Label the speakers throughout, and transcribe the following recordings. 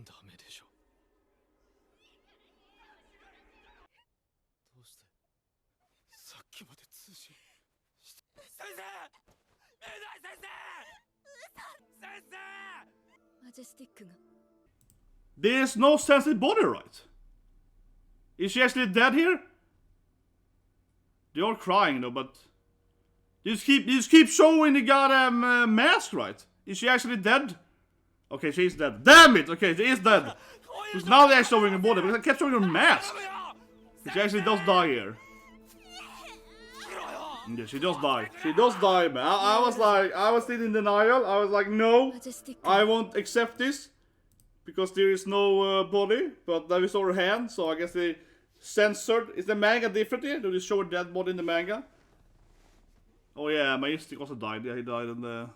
Speaker 1: ダメでしょ。どうしてさっきまで通信して先生、メダイ先生、先生。マジェスティックが
Speaker 2: There's no Sensei body, right? Is she actually dead here? They are crying though, but you just keep showing the goddamn mask, right? Is she actually dead? Okay, she's dead. Damn it! Okay, she is dead. Because now they're showing her body, because I kept showing her mask. She actually does die here. Yeah, she does die. She does die, man. I was still in denial. I was like, no, I won't accept this. Because there is no body, but then we saw her hand, so I guess they censored. Is the manga different here? Do they show a dead body in the manga? Oh yeah, Majestic also died. Yeah, he died in the...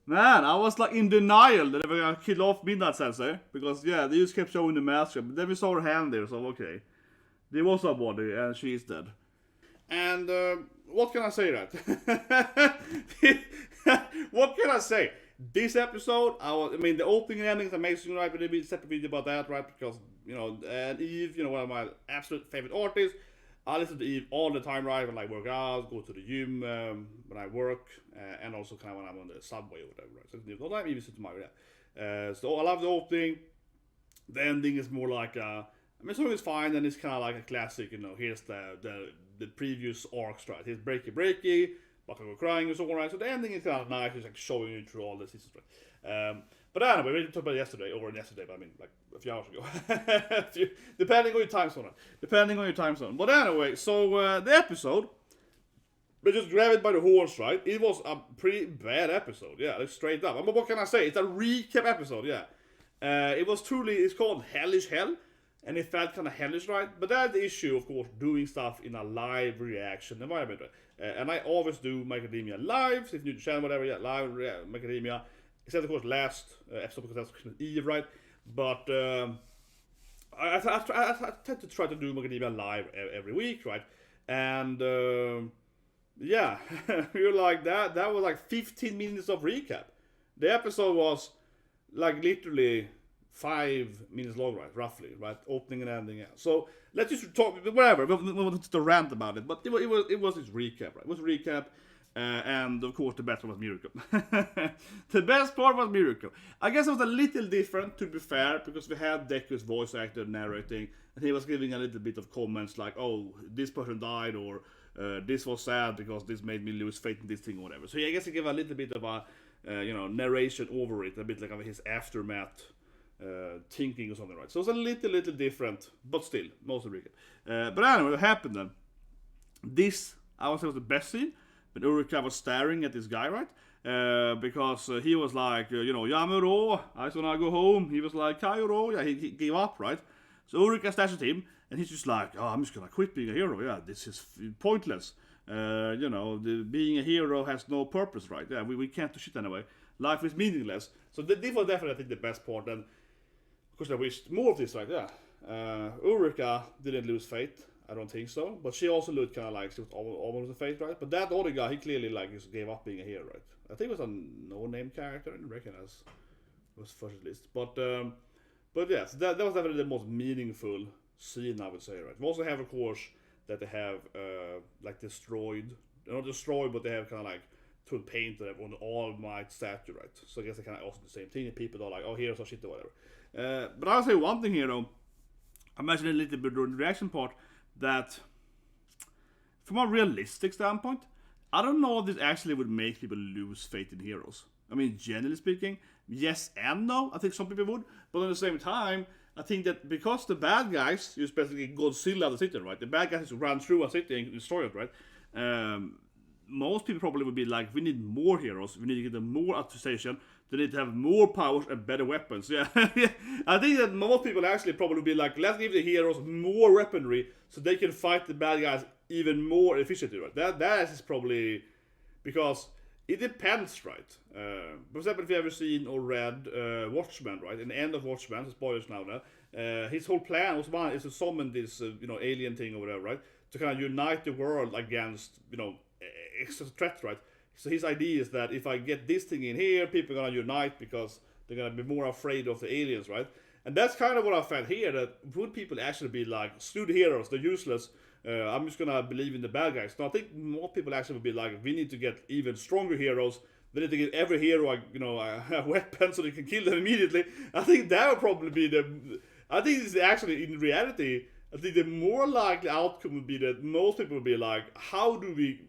Speaker 2: Man, I was like in denial that they were gonna kill off Midnight Sensei. Because yeah, they just kept showing the mask, but then we saw her hand there, so okay. There was a body, and she is dead. And what can I say, right? What can I say? This episode, I mean, the opening and ending is amazing, right? But there'll be a separate video about that, right? Because, you know, and Eve, you know, one of my absolute favorite artists. I listen to Eve all the time, right? When I work out, go to the gym, when I work, and also kind of when I'm on the subway or whatever, right? So all the time, Eve listen to my, yeah. So I love the opening. The ending is more like, I mean, the song is fine, and it's kind of like a classic, you know, here's the previous arcs, right? Here's Breaky, Bakugo crying and so on, right? So the ending is kind of nice, it's like showing you through all the seasons, right? But anyway, we talked about it yesterday, but I mean, like a few hours ago. Depending on your time zone. But anyway, so the episode, we just grab it by the horns, right? It was a pretty bad episode, yeah, like straight up. But what can I say? It's a recap episode, yeah. It was truly, it's called Hellish Hell. And it felt kind of hellish, right? But that's the issue, of course, doing stuff in a live reaction environment, right? And I always do Macadamia live, so if you're new to the channel, whatever, yeah, live Macadamia. Except, of course, last episode, because that's Christmas Eve, right? But I tend to try to do Macadamia live every week, right? And yeah, you're like, that was like 15 minutes of recap. The episode was like literally 5 minutes long, right? Roughly, right? Opening and ending. Yeah. So let's just talk, whatever. We wanted to rant about it, but it was this recap, right? It was a recap, and of course the best one was Miracle. The best part was Miracle. I guess it was a little different, to be fair, because we had Deku's voice actor narrating, and he was giving a little bit of comments like, "Oh, this person died," or "This was sad because this made me lose faith in this thing," or whatever. So I guess he gave a little bit of a narration over it, a bit like of his aftermath. Thinking or something, right? So it's a little different, but still, mostly recap. But anyway, what happened then? This, I would say, was the best scene, when Urakara was staring at this guy, right? Because he was like, Yamuro, I just wanna go home. He was like, Kairo, yeah, he gave up, right? So Urakara stares at him, and he's just like, oh, I'm just gonna quit being a hero, yeah, this is pointless. Being a hero has no purpose, right? Yeah, we can't do shit anyway. Life is meaningless. So this was definitely, I think, the best part, and of course I wished more of this, right? Yeah. Urakara didn't lose faith, I don't think so, but she also looked kind of like she was almost a faith, right? But that other guy, he clearly like just gave up being a hero, right? I think it was a no-name character, I didn't recognize it was first list, but yes, that was definitely the most meaningful scene, I would say, right? We also have, of course, that they have like destroyed, not destroyed, but they have kind of like to paint on the All Might statue, right? So I guess they kind of also the same thing, and people are like, oh, here's our shit or whatever. But I'll say one thing here, though. I mentioned a little bit during the reaction part that, from a realistic standpoint, I don't know if this actually would make people lose faith in heroes. I mean, generally speaking, yes and no. I think some people would, but at the same time, I think that because the bad guys, use basically Godzilla the city, right? The bad guys just run through a city and destroy it, right? Most people probably would be like, we need more heroes, we need to get them more attestation, they need to have more powers and better weapons. Yeah, I think that most people actually probably would be like, let's give the heroes more weaponry so they can fight the bad guys even more efficiently, right? That is probably, because it depends, right? For example, if you ever seen or read Watchmen, right? In the end of Watchmen, so spoilers now, his whole plan was one is to summon this, alien thing or whatever, right? To kind of unite the world against, extra threat, right? So his idea is that if I get this thing in here, people are gonna unite because they're gonna be more afraid of the aliens, right? And that's kind of what I felt here, that would people actually be like, screw the heroes, they're useless, I'm just gonna believe in the bad guys. No, I think more people actually would be like, we need to get even stronger heroes, we need to give every hero a weapon so they can kill them immediately. I think that would probably be I think it's actually, in reality, I think the more likely outcome would be that most people would be like, how do we,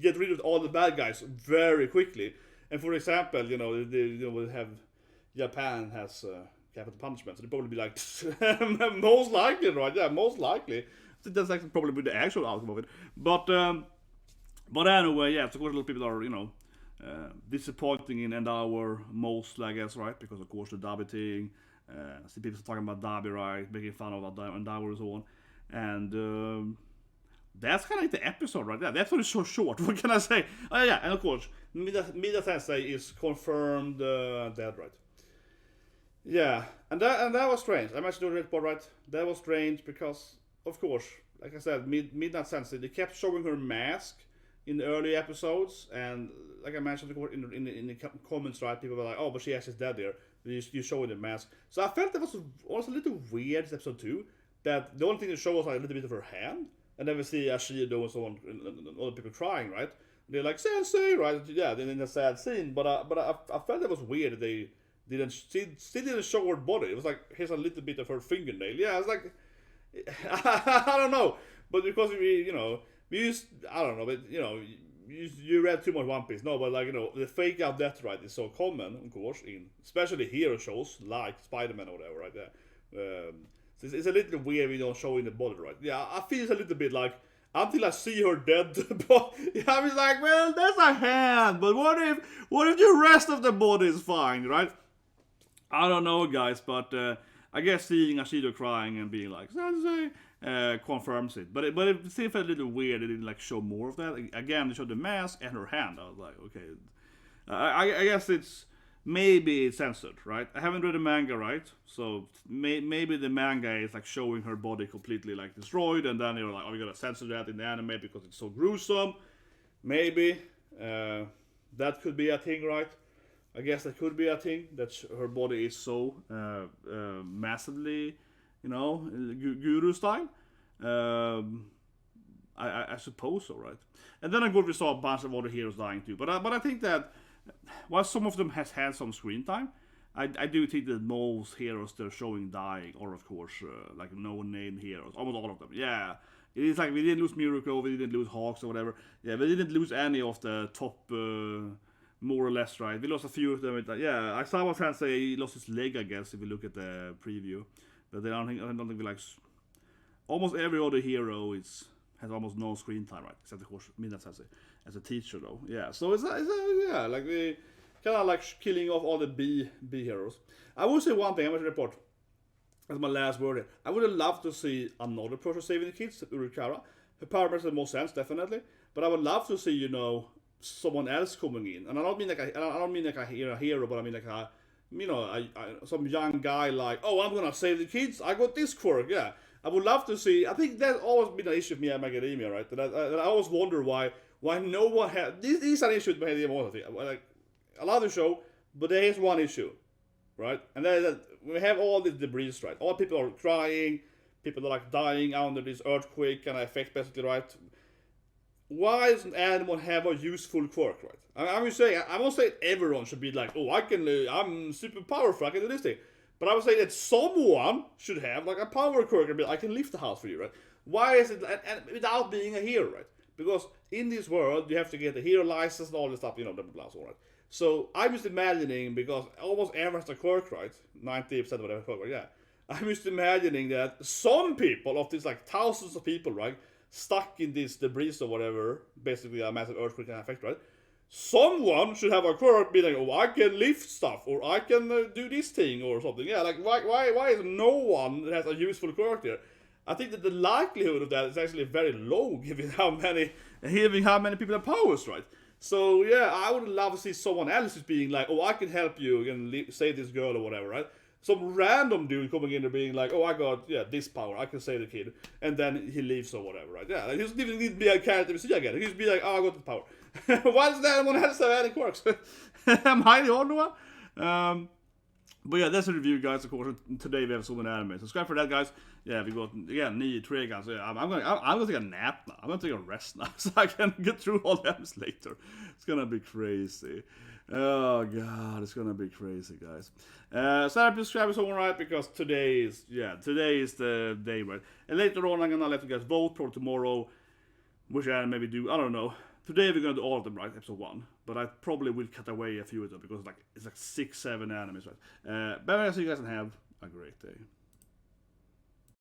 Speaker 2: get rid of all the bad guys very quickly? And for example, we'll have Japan has capital punishment, so they'd probably be like, most likely, right? Yeah, most likely. I think that's actually probably the actual outcome of it. But anyway, yeah, so a lot of people are, disappointing in Endeavour mostly, I guess, right? Because of course the Dabi thing. See people talking about Dabi, right? Making fun of Endeavour and so on. And that's kind of like the episode right there. The episode is so short. What can I say? Oh yeah, and of course, Mida Sensei is confirmed dead, right? Yeah, and that was strange. I mentioned doing the report, right? That was strange because, of course, like I said, Midnight Sensei, they kept showing her mask in the early episodes, and like I mentioned in the comments, right? People were like, "Oh, but she actually is dead there." You showing the mask, so I felt that was also a little weird. This episode 2, that the only thing that showed was like a little bit of her hand, and then we see Ashido and so on, and other people crying, right? And they're like Sensei, right? Yeah, then in a sad scene, but I felt that was weird that they didn't show her body. It was like, here's a little bit of her fingernail. Yeah, it's like, I don't know, but because we used, I don't know, but you read too much One Piece. No, but like, the fake out death, right, is so common, of course, in especially hero shows like Spider-Man or whatever, right? So it's a little weird we don't show in the body, right? Yeah, I feel it's a little bit like, until I see her dead, but I was like, well, that's a hand, but what if the rest of the body is fine, right? I don't know, guys, but I guess seeing Ashido crying and being like, Sensei, confirms it. But it still felt a little weird. They didn't like show more of that. Again, they showed the mask and her hand. I was like, okay. I guess maybe it's censored, right? I haven't read the manga, right? So maybe the manga is like showing her body completely like destroyed, and then you're like, oh, we gotta censor that in the anime because it's so gruesome. Maybe that could be a thing, right? I guess that could be a thing, that her body is so massively, guru style. I suppose so, right? And then of course we saw a bunch of other heroes dying too. But I think that while some of them has had some screen time, I do think that most heroes they're showing dying are of course like no-name heroes, almost all of them. Yeah, it is like we didn't lose Miruko, we didn't lose Hawks or whatever. Yeah, we didn't lose any of the top. More or less, right? We lost a few of them. Yeah, I saw Sensei he lost his leg, I guess, if you look at the preview. But I don't think we like. Almost every other hero has almost no screen time, right? Except of course Midnight Sensei as a teacher, though. Yeah, so it's yeah, like we kind of like killing off all the B heroes. I will say one thing. I want to report. That's my last word here. I would have loved to see another person saving the kids, Urakara. Her power makes the most sense, definitely. But I would love to see, someone else coming in, and I don't mean like a hero, but I mean like some young guy like, oh, I'm gonna save the kids. I got this quirk. Yeah, I would love to see. I think that's always been an issue with me at Macadamia, right? That I always wonder why no one had. This is an issue with Macadamia. I think like I love the show, but there is one issue, right? And that we have all this debris, right? All people are crying, people are like dying under this earthquake kind of effect, basically, right? Why doesn't anyone have a useful quirk, right? I'm not saying everyone should be like, oh, I'm super powerful, I can do this thing. But I would say that someone should have like a power quirk and be like, I can lift the house for you, right? Why is it, and without being a hero, right? Because in this world, you have to get the hero license and all this stuff, blah, blah, blah, so, right? So I'm just imagining, because almost everyone has a quirk, right? 90% of whatever quirk, right? Yeah. I'm just imagining that some people, of these like thousands of people, right? Stuck in this debris or whatever, basically a massive earthquake can affect, right? Someone should have a quirk be like, oh, I can lift stuff, or I can do this thing, or something. Yeah, like, why is no one that has a useful quirk there? I think that the likelihood of that is actually very low, given how many people have powers, right? So, yeah, I would love to see someone else just being like, oh, I can help you and save this girl or whatever, right? Some random dude coming in and being like, oh, I got, this power, I can save the kid. And then he leaves or whatever, right? Yeah, like, he doesn't even need to be a character we see again. He just be like, oh, I got the power. Why does anyone else have any quirks? Am I the only one? But yeah, that's a review, guys. Of course, today we have so many anime. Subscribe for that, guys. Yeah, we got again Ni, Trigan. So yeah, I'm gonna take a nap now. I'm gonna take a rest now, so I can get through all the animes later. It's gonna be crazy. Oh god, it's gonna be crazy, guys. Sign up, subscribe is alright because today is the day, right? And later on, I'm gonna let you guys vote for tomorrow. Which anime we do? I don't know. Today we're gonna do all of them, right? Episode 1. But I probably will cut away a few of them because it's like 6-7 animes, right? But I see you guys and have a great day.